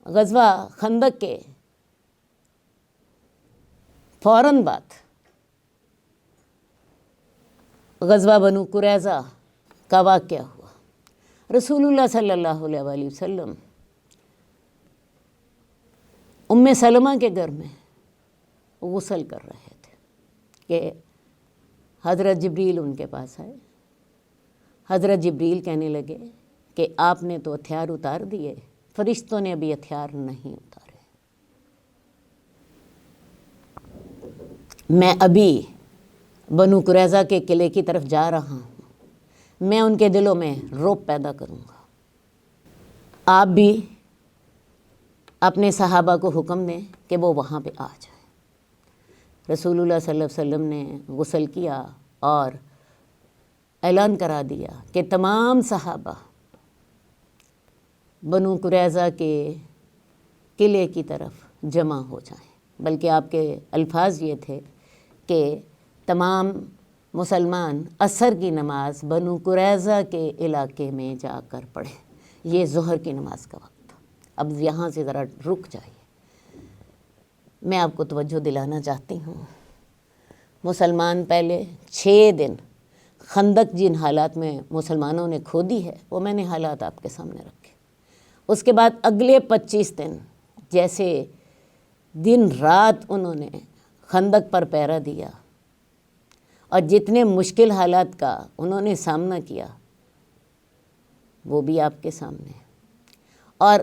غزوہ خندق کے فوراً بعد غزوہ بنو قریظہ کا واقعہ ہوا۔ رسول اللہ صلی اللہ علیہ وآلہ وسلم ام سلمہ کے گھر میں غسل کر رہے تھے کہ حضرت جبریل ان کے پاس آئے۔ حضرت جبریل کہنے لگے کہ آپ نے تو ہتھیار اتار دیے، فرشتوں نے ابھی ہتھیار نہیں اتارے۔ میں ابھی بنو قریظہ کے قلعے کی طرف جا رہا ہوں، میں ان کے دلوں میں رعب پیدا کروں گا۔ آپ بھی اپنے صحابہ کو حکم دیں کہ وہ وہاں پہ آ جائیں۔ رسول اللہ صلی اللہ علیہ وسلم نے غسل کیا اور اعلان کرا دیا کہ تمام صحابہ بنو قریظہ کے قلعے کی طرف جمع ہو جائیں، بلکہ آپ کے الفاظ یہ تھے کہ تمام مسلمان عصر کی نماز بنو قریظہ کے علاقے میں جا کر پڑھیں۔ یہ ظہر کی نماز کا وقت تھا۔ اب یہاں سے ذرا رک جائیے، میں آپ کو توجہ دلانا چاہتی ہوں۔ مسلمان پہلے 6 دن خندق جن حالات میں مسلمانوں نے کھودی ہے وہ میں نے حالات آپ کے سامنے رکھے۔ اس کے بعد اگلے 25 دن جیسے دن رات انہوں نے خندق پر پہرا دیا اور جتنے مشکل حالات کا انہوں نے سامنا کیا وہ بھی آپ کے سامنے ہے۔ اور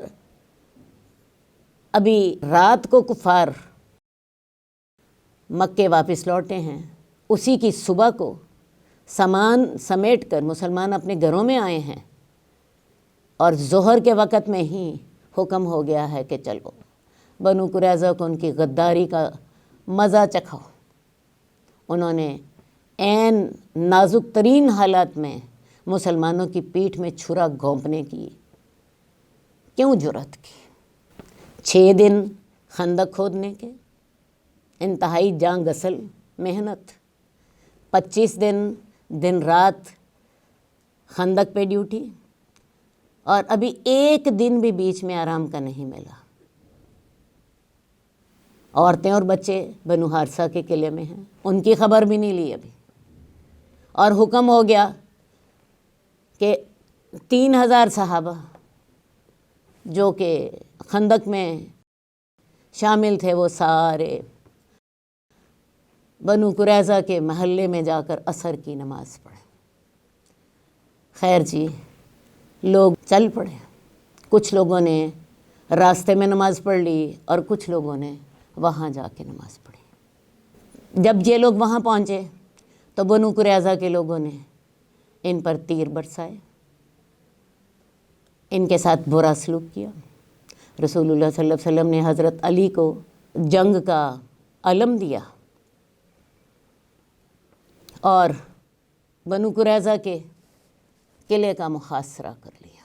ابھی رات کو کفار مکے واپس لوٹے ہیں، اسی کی صبح کو سامان سمیٹ کر مسلمان اپنے گھروں میں آئے ہیں اور ظہر کے وقت میں ہی حکم ہو گیا ہے کہ چلو بنو قریظہ کو ان کی غداری کا مزہ چکھاؤ۔ انہوں نے عین نازک ترین حالات میں مسلمانوں کی پیٹھ میں چھرا گھونپنے کی کیوں جرأت کی؟ 6 دن خندق کھودنے کے، انتہائی جاں غسل محنت، 25 دن رات خندق پہ ڈیوٹی، اور ابھی ایک دن بھی بیچ میں آرام کا نہیں ملا۔ عورتیں اور بچے بنو حارثہ کے قلعے میں ہیں، ان کی خبر بھی نہیں لی ابھی، اور حکم ہو گیا کہ 3000 صحابہ جو کہ خندق میں شامل تھے وہ سارے بنو قریظہ کے محلے میں جا کر عصر کی نماز پڑھیں۔ خیر جی، لوگ چل پڑے، کچھ لوگوں نے راستے میں نماز پڑھ لی اور کچھ لوگوں نے وہاں جا کے نماز پڑھی۔ جب یہ لوگ وہاں پہنچے تو بنو قریظہ کے لوگوں نے ان پر تیر برسائے، ان کے ساتھ برا سلوک کیا۔ رسول اللہ صلی اللہ علیہ وسلم نے حضرت علی کو جنگ کا علم دیا اور بنو قریظہ کے قلعے کا محاصرہ کر لیا۔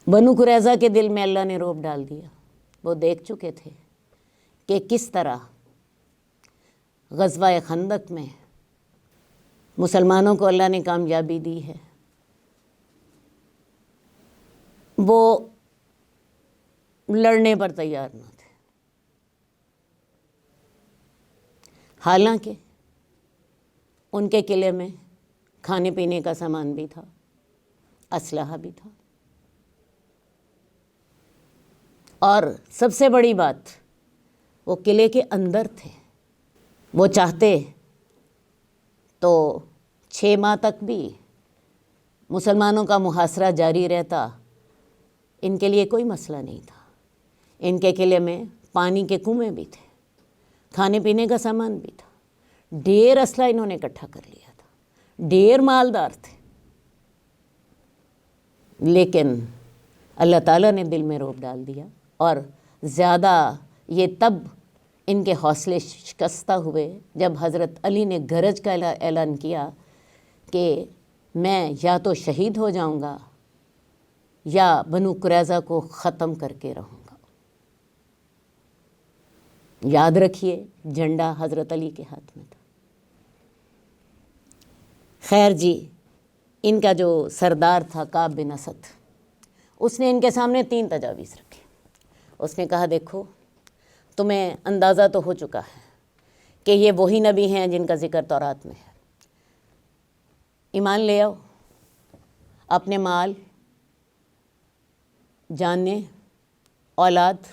بنو قریظہ کے دل میں اللہ نے رعب ڈال دیا۔ وہ دیکھ چکے تھے کہ کس طرح غزوہ خندق میں مسلمانوں کو اللہ نے کامیابی دی ہے۔ وہ لڑنے پر تیار نہ تھے، حالانکہ ان کے قلعے میں کھانے پینے کا سامان بھی تھا، اسلحہ بھی تھا، اور سب سے بڑی بات وہ قلعے کے اندر تھے۔ وہ چاہتے تو 6 ماہ تک بھی مسلمانوں کا محاصرہ جاری رہتا، ان کے لیے کوئی مسئلہ نہیں تھا۔ ان کے قلعے میں پانی کے کنویں بھی تھے، کھانے پینے کا سامان بھی تھا، ڈھیر اسلحہ انہوں نے اکٹھا کر لیا تھا، ڈھیر مالدار تھے۔ لیکن اللہ تعالیٰ نے دل میں رعب ڈال دیا، اور زیادہ یہ تب ان کے حوصلے شکستہ ہوئے جب حضرت علی نے گرج کا اعلان کیا کہ میں یا تو شہید ہو جاؤں گا یا بنو قریظہ کو ختم کر کے رہوں گا۔ یاد رکھیے جھنڈا حضرت علی کے ہاتھ میں تھا۔ خیر جی، ان کا جو سردار تھا کعب بن اسد، اس نے ان کے سامنے 3 تجاویز رکھی۔ اس نے کہا دیکھو تمہیں اندازہ تو ہو چکا ہے کہ یہ وہی نبی ہیں جن کا ذکر تورات میں ہے، ایمان لے آؤ، اپنے مال، جانیں، اولاد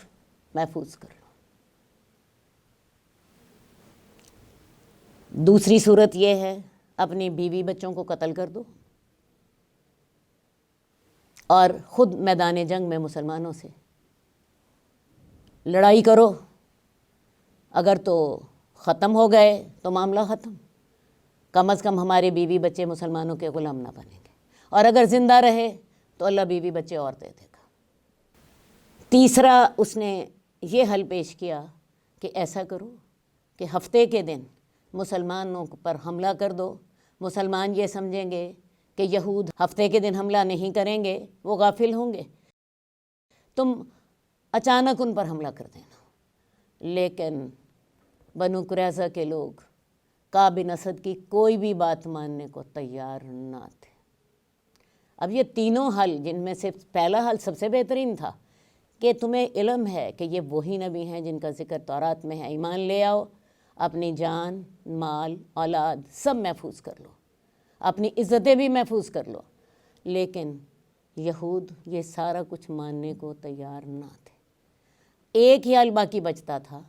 محفوظ کر لو۔ دوسری صورت یہ ہے اپنی بیوی بچوں کو قتل کر دو اور خود میدان جنگ میں مسلمانوں سے لڑائی کرو، اگر تو ختم ہو گئے تو معاملہ ختم، کم از کم ہمارے بیوی بچے مسلمانوں کے غلام نہ بنیں گے، اور اگر زندہ رہے تو اللہ بیوی بچے اور دے دے گا۔ تیسرا اس نے یہ حل پیش کیا کہ ایسا کرو کہ ہفتے کے دن مسلمانوں پر حملہ کر دو، مسلمان یہ سمجھیں گے کہ یہود ہفتے کے دن حملہ نہیں کریں گے، وہ غافل ہوں گے، تم اچانک ان پر حملہ کر دینا۔ لیکن بنو قریظہ کے لوگ کعب بن اسد کی کوئی بھی بات ماننے کو تیار نہ تھے۔ اب یہ تینوں حل، جن میں سے پہلا حل سب سے بہترین تھا کہ تمہیں علم ہے کہ یہ وہی نبی ہیں جن کا ذکر تورات میں ہے، ایمان لے آؤ، اپنی جان، مال، اولاد سب محفوظ کر لو، اپنی عزتیں بھی محفوظ کر لو، لیکن یہود یہ سارا کچھ ماننے کو تیار نہ تھے۔ ایک ہی حل باقی بچتا تھا،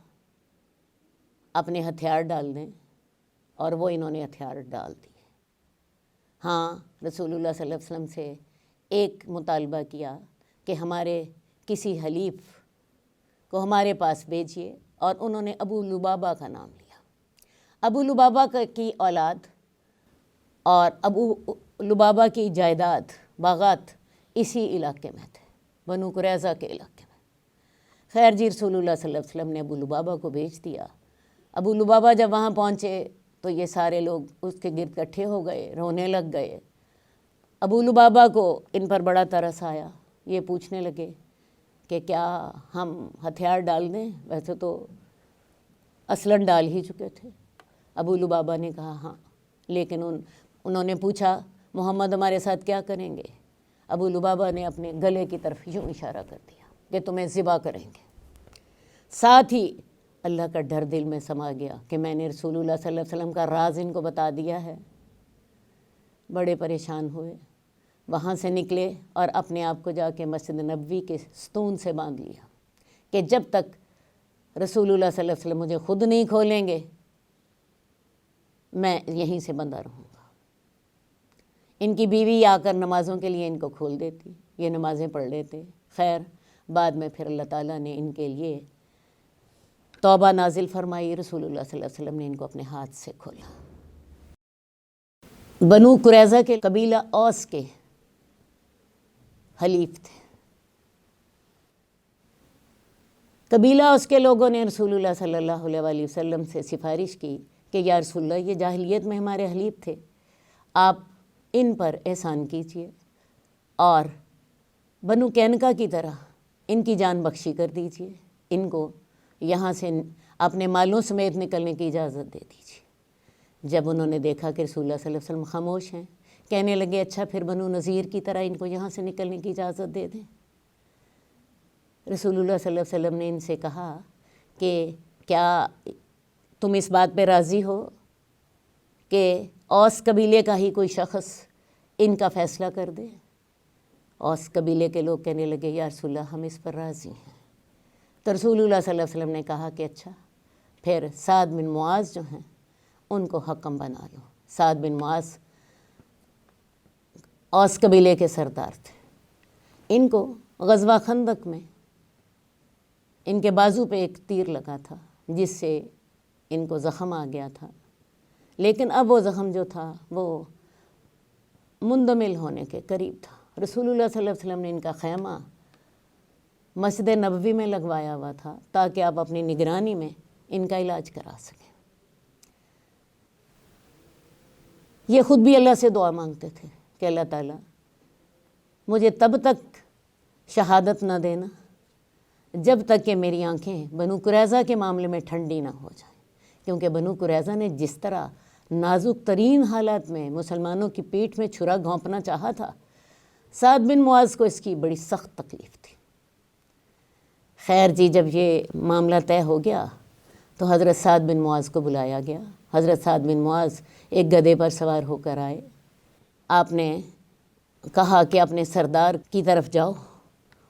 اپنے ہتھیار ڈال دیں، اور وہ انہوں نے ہتھیار ڈال دیے۔ ہاں، رسول اللہ صلی اللہ علیہ وسلم سے ایک مطالبہ کیا کہ ہمارے کسی حلیف کو ہمارے پاس بھیجیے، اور انہوں نے ابو لبابہ کا نام لیا۔ ابو لبابہ کی اولاد اور ابو لبابہ کی جائیداد، باغات اسی علاقے میں تھے، بنو قریظہ کے علاقے میں۔ خیر جی، رسول اللہ صلی اللہ علیہ وسلم نے ابو لبابہ کو بھیج دیا۔ ابو لبابہ جب وہاں پہنچے تو یہ سارے لوگ اس کے گرد اکٹھے ہو گئے، رونے لگ گئے۔ ابو لبابہ کو ان پر بڑا ترس آیا، یہ پوچھنے لگے کہ کیا ہم ہتھیار ڈال دیں؟ ویسے تو اصلاً ڈال ہی چکے تھے۔ ابو لبابہ نے کہا ہاں، لیکن انہوں نے پوچھا محمد ہمارے ساتھ کیا کریں گے؟ ابو لبابہ نے اپنے گلے کی طرف یوں اشارہ کر دیا کہ تمہیں ذبح کریں گے۔ ساتھ ہی اللہ کا ڈر دل میں سما گیا کہ میں نے رسول اللہ صلی اللہ علیہ وسلم کا راز ان کو بتا دیا ہے۔ بڑے پریشان ہوئے، وہاں سے نکلے اور اپنے آپ کو جا کے مسجد نبوی کے ستون سے باندھ لیا کہ جب تک رسول اللہ صلی اللہ علیہ وسلم مجھے خود نہیں کھولیں گے میں یہیں سے بندہ رہوں گا۔ ان کی بیوی آ کر نمازوں کے لیے ان کو کھول دیتی، یہ نمازیں پڑھ لیتے۔ خیر بعد میں پھر اللہ تعالیٰ نے ان کے لیے توبہ نازل فرمائی، رسول اللہ صلی اللہ علیہ وسلم نے ان کو اپنے ہاتھ سے کھولا۔ بنو قریظہ کے قبیلہ اوس کے حلیف تھے۔ قبیلہ اوس کے لوگوں نے رسول اللہ صلی اللہ علیہ وآلہ وسلم سے سفارش کی کہ یا رسول اللہ، یہ جاہلیت میں ہمارے حلیف تھے، آپ ان پر احسان کیجیے اور بنو قینقاع کی طرح ان کی جان بخشی کر دیجیے، ان کو یہاں سے اپنے مالوں سمیت نکلنے کی اجازت دے دیجیے۔ جب انہوں نے دیکھا کہ رسول اللہ صلی اللہ علیہ وسلم خاموش ہیں، کہنے لگے اچھا پھر بنو نذیر کی طرح ان کو یہاں سے نکلنے کی اجازت دے دیں۔ رسول اللہ صلی اللہ علیہ وسلم نے ان سے کہا کہ کیا تم اس بات پہ راضی ہو کہ اوس قبیلے کا ہی کوئی شخص ان کا فیصلہ کر دے؟ اوس قبیلے کے لوگ کہنے لگے یا رسول اللہ ہم اس پر راضی ہیں۔ تو رسول اللہ صلی اللہ علیہ وسلم نے کہا کہ اچھا پھر سعد بن معاذ جو ہیں ان کو حکم بنا لو۔ سعد بن معاذ اوس قبیلے کے سردار تھے۔ ان کو غزوہ خندق میں ان کے بازو پہ ایک تیر لگا تھا جس سے ان کو زخم آ گیا تھا، لیکن اب وہ زخم جو تھا وہ مندمل ہونے کے قریب تھا۔ رسول اللہ صلی اللہ علیہ وسلم نے ان کا خیمہ مسجد نبوی میں لگوایا ہوا تھا تاکہ آپ اپنی نگرانی میں ان کا علاج کرا سکیں۔ یہ خود بھی اللہ سے دعا مانگتے تھے کہ اللہ تعالیٰ مجھے تب تک شہادت نہ دینا جب تک کہ میری آنکھیں بنو قریظہ کے معاملے میں ٹھنڈی نہ ہو جائیں، کیونکہ بنو قریظہ نے جس طرح نازک ترین حالات میں مسلمانوں کی پیٹھ میں چھرا گھونپنا چاہا تھا، سعد بن معاذ کو اس کی بڑی سخت تکلیف تھی۔ خیر جی، جب یہ معاملہ طے ہو گیا تو حضرت سعد بن معاذ کو بلایا گیا۔ حضرت سعد بن معاذ ایک گدھے پر سوار ہو کر آئے۔ آپ نے کہا کہ اپنے سردار کی طرف جاؤ۔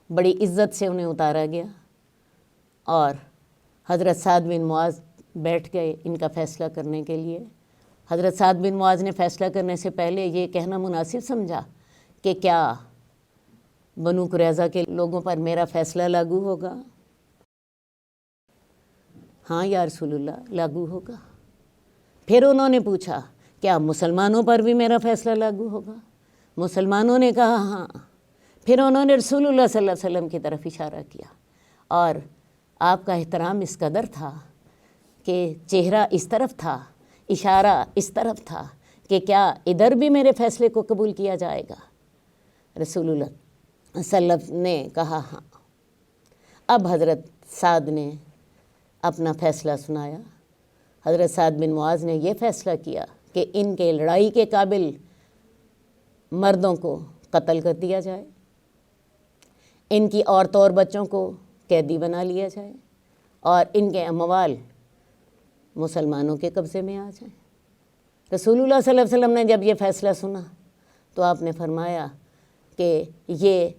بڑی عزت سے انہیں اتارا گیا اور حضرت سعد بن معاذ بیٹھ گئے ان کا فیصلہ کرنے کے لیے۔ حضرت سعد بن معاذ نے فیصلہ کرنے سے پہلے یہ کہنا مناسب سمجھا کہ کیا بنو قریظہ کے لوگوں پر میرا فیصلہ لاگو ہوگا؟ ہاں یا رسول اللہ، لاگو ہوگا۔ پھر انہوں نے پوچھا کیا مسلمانوں پر بھی میرا فیصلہ لاگو ہوگا؟ مسلمانوں نے کہا ہاں۔ پھر انہوں نے رسول اللہ صلی اللہ علیہ وسلم کی طرف اشارہ کیا اور آپ کا احترام اس قدر تھا کہ چہرہ اس طرف تھا، اشارہ اس طرف تھا کہ کیا ادھر بھی میرے فیصلے کو قبول کیا جائے گا؟ رسول اللہ صلی اللہ علیہ وسلم نے کہا ہاں۔ اب حضرت سعد نے اپنا فیصلہ سنایا۔ حضرت سعد بن معاذ نے یہ فیصلہ کیا کہ ان کے لڑائی کے قابل مردوں کو قتل کر دیا جائے، ان کی عورتوں اور بچوں کو قیدی بنا لیا جائے اور ان کے اموال مسلمانوں کے قبضے میں آ جائیں۔ رسول اللہ صلی اللہ علیہ وسلم نے جب یہ فیصلہ سنا تو آپ نے فرمایا کہ یہ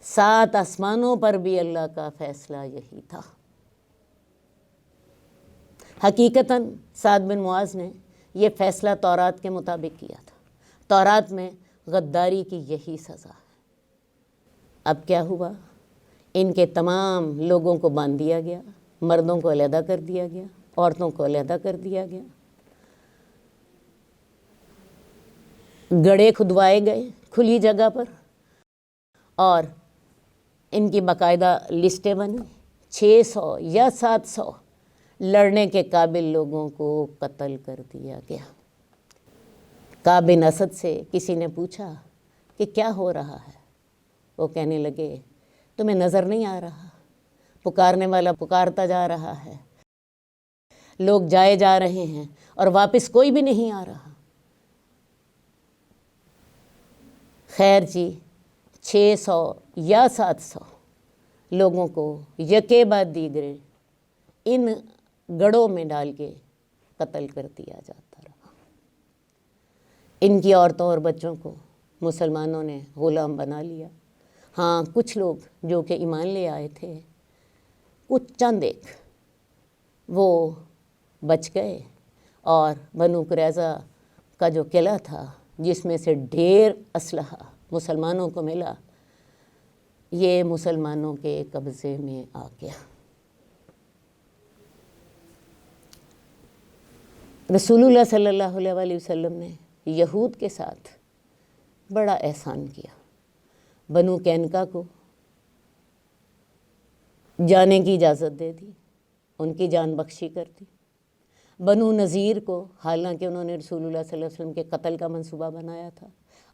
7 آسمانوں پر بھی اللہ کا فیصلہ یہی تھا۔ حقیقتاً سعد بن معاذ نے یہ فیصلہ تورات کے مطابق کیا تھا۔ تورات میں غداری کی یہی سزا ہے۔ اب کیا ہوا؟ ان کے تمام لوگوں کو باندھ دیا گیا، مردوں کو علیحدہ کر دیا گیا، عورتوں کو علیحدہ کر دیا گیا، گڑھے کھدوائے گئے کھلی جگہ پر اور ان کی باقاعدہ لسٹیں بنی۔ 600 یا 700 لڑنے کے قابل لوگوں کو قتل کر دیا گیا۔ کعب بن اسد سے کسی نے پوچھا کہ کیا ہو رہا ہے؟ وہ کہنے لگے تمہیں نظر نہیں آ رہا؟ پکارنے والا پکارتا جا رہا ہے، لوگ جائے جا رہے ہیں اور واپس کوئی بھی نہیں آ رہا۔ خیر جی، 600 یا 700 لوگوں کو یکے بعد دیگرے ان گڑھوں میں ڈال کے قتل کر دیا جاتا رہا۔ ان کی عورتوں اور بچوں کو مسلمانوں نے غلام بنا لیا۔ ہاں، کچھ لوگ جو کہ ایمان لے آئے تھے، کچھ چند ایک وہ بچ گئے اور بنو قریظہ کا جو قلعہ تھا جس میں سے ڈھیر اسلحہ مسلمانوں کو ملا، یہ مسلمانوں کے قبضے میں آ گیا۔ رسول اللہ صلی اللہ علیہ وسلم نے یہود کے ساتھ بڑا احسان کیا۔ بنو قینقاع کو جانے کی اجازت دے دی، ان کی جان بخشی کر دی۔ بنو نذیر کو، حالانکہ انہوں نے رسول اللہ صلی اللہ علیہ وسلم کے قتل کا منصوبہ بنایا تھا،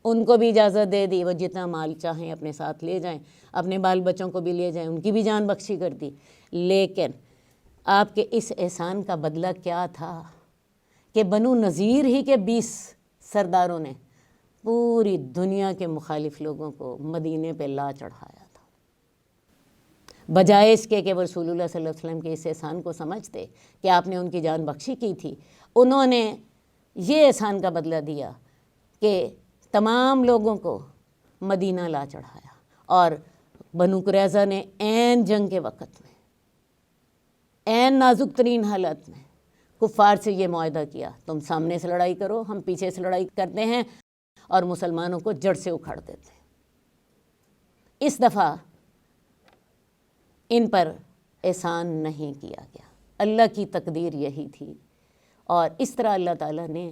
ان کو بھی اجازت دے دی، وہ جتنا مال چاہیں اپنے ساتھ لے جائیں، اپنے بال بچوں کو بھی لے جائیں، ان کی بھی جان بخشی کر دی۔ لیکن آپ کے اس احسان کا بدلہ کیا تھا کہ بنو نذیر ہی کے 20 سرداروں نے پوری دنیا کے مخالف لوگوں کو مدینے پہ لا چڑھایا تھا۔ بجائے اس کے کہ وہ رسول اللہ صلی اللہ علیہ وسلم کے اس احسان کو سمجھتے کہ آپ نے ان کی جان بخشی کی تھی، انہوں نے یہ احسان کا بدلہ دیا کہ تمام لوگوں کو مدینہ لا چڑھایا۔ اور بنو قریظہ نے عین جنگ کے وقت میں، عین نازک ترین حالت میں کفار سے یہ معاہدہ کیا، تم سامنے سے لڑائی کرو، ہم پیچھے سے لڑائی کرتے ہیں اور مسلمانوں کو جڑ سے اکھاڑ دیتے ہیں۔ اس دفعہ ان پر احسان نہیں کیا گیا، اللہ کی تقدیر یہی تھی۔ اور اس طرح اللہ تعالیٰ نے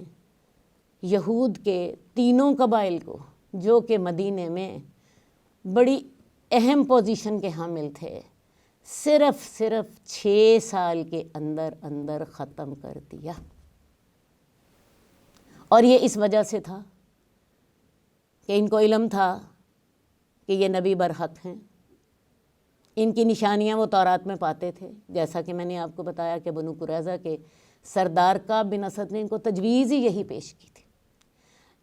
یہود کے تینوں قبائل کو، جو کہ مدینے میں بڑی اہم پوزیشن کے حامل تھے، صرف 6 سال کے اندر اندر ختم کر دیا۔ اور یہ اس وجہ سے تھا کہ ان کو علم تھا کہ یہ نبی برحق ہیں، ان کی نشانیاں وہ تورات میں پاتے تھے، جیسا کہ میں نے آپ کو بتایا کہ بنو قریظہ کے سردار کعب بن اسد نے ان کو تجویز ہی یہی پیش کی تھی،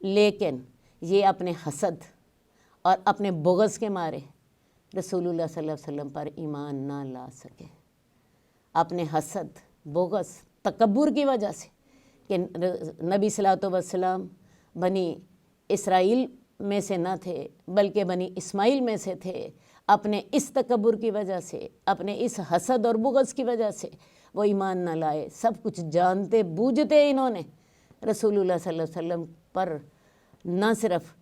لیکن یہ اپنے حسد اور اپنے بغض کے مارے رسول اللہ صلی اللہ علیہ وسلم پر ایمان نہ لا سکے۔ اپنے حسد، بغض، تکبر کی وجہ سے کہ نبی صلی اللہ علیہ وسلم بنی اسرائیل میں سے نہ تھے بلکہ بنی اسماعیل میں سے تھے، اپنے اس تکبر کی وجہ سے، اپنے اس حسد اور بغض کی وجہ سے وہ ایمان نہ لائے۔ سب کچھ جانتے بوجھتے انہوں نے رسول اللہ صلی اللہ علیہ وسلم پر نہ صرف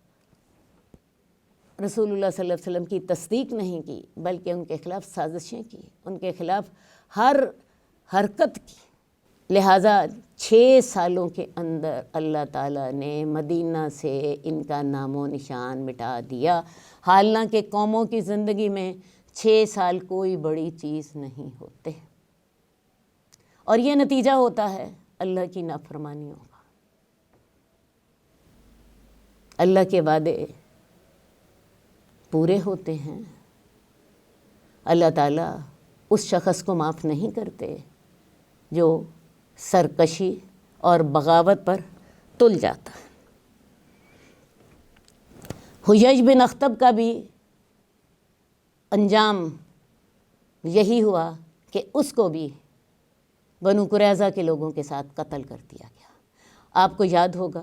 رسول اللہ صلی اللہ علیہ وسلم کی تصدیق نہیں کی بلکہ ان کے خلاف سازشیں کی، ان کے خلاف ہر حرکت کی۔ لہٰذا 6 سالوں کے اندر اللہ تعالیٰ نے مدینہ سے ان کا نام و نشان مٹا دیا، حالانکہ قوموں کی زندگی میں 6 سال کوئی بڑی چیز نہیں ہوتے، اور یہ نتیجہ ہوتا ہے اللہ کی نافرمانیوں کا۔ اللہ کے وعدے پورے ہوتے ہیں، اللہ تعالیٰ اس شخص کو معاف نہیں کرتے جو سرکشی اور بغاوت پر تل جاتا ہے۔ حجیج بن اخطب کا بھی انجام یہی ہوا کہ اس کو بھی بنو قریظہ کے لوگوں کے ساتھ قتل کر دیا گیا۔ آپ کو یاد ہوگا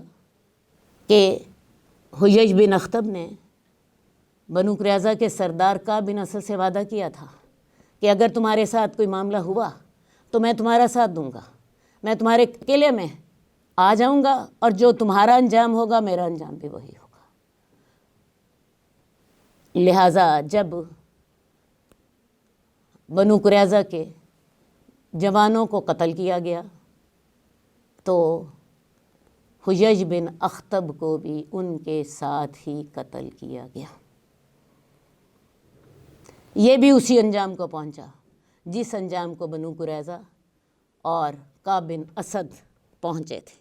کہ حجیج بن اخطب نے بنو قریظہ کے سردار کعب بن اسد سے وعدہ کیا تھا کہ اگر تمہارے ساتھ کوئی معاملہ ہوا تو میں تمہارا ساتھ دوں گا، میں تمہارے قلعے میں آ جاؤں گا اور جو تمہارا انجام ہوگا میرا انجام بھی وہی ہوگا۔ لہٰذا جب بنو قریظہ کے جوانوں کو قتل کیا گیا تو حجیج بن اخطب کو بھی ان کے ساتھ ہی قتل کیا گیا۔ یہ بھی اسی انجام کو پہنچا جس انجام کو بنو قریظہ اور کعب بن اسد پہنچے تھے۔